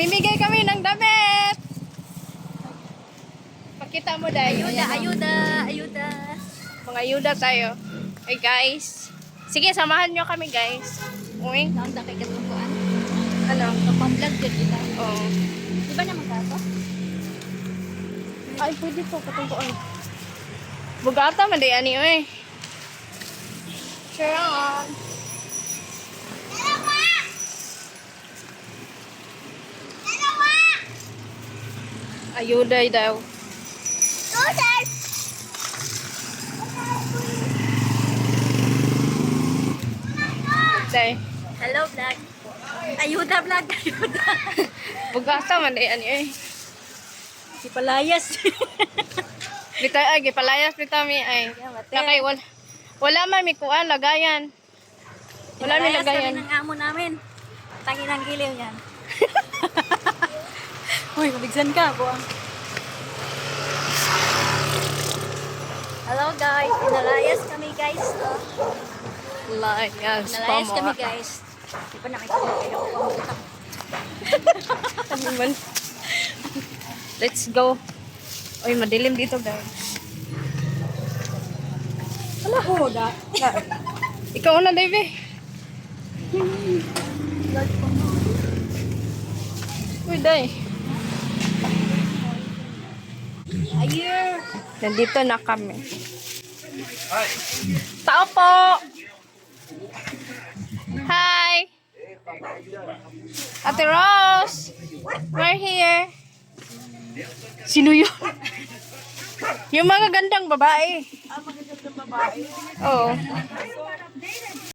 Mamimigay kami ng damit. Pakita mo dahil. Ayuda. Mga ayuda tayo. Hey guys. Sige, samahan nyo kami guys. Uy. Naunta kay katungkuan. Ano? Kapang-vlog dyan kita. Oo. Di ba naman kako? Ay, pwede po. Katungkuan. Bugata, manday ani oy. Sure on. Ayuda daw. Day. Hello vlog. Ayuda vlog. Bugata man day ani eh. Si Palayas. Bita ay gipalayas bita mi ay. Nakay wala man mi kuan lagayan. Wala mi Palayas lagayan. kami ng amo namin. Tangi ng giliw yan. Uy, mabigsan ka, buwang. Hello guys, pinalayas kami guys. Layas Pinalayas pa kami mo. guys. Di ba nakita mo kayo ako pamutang. Ano man? Let's go. Oy, madilim dito guys. Wala ko da. Ikaw na, Davey. Uy, day. Ayun. Nandito na kami. Tao po! Hi! Ate Rose! We're here. Sino yun? Yung mga gandang babae. Magagandang babae. Oo.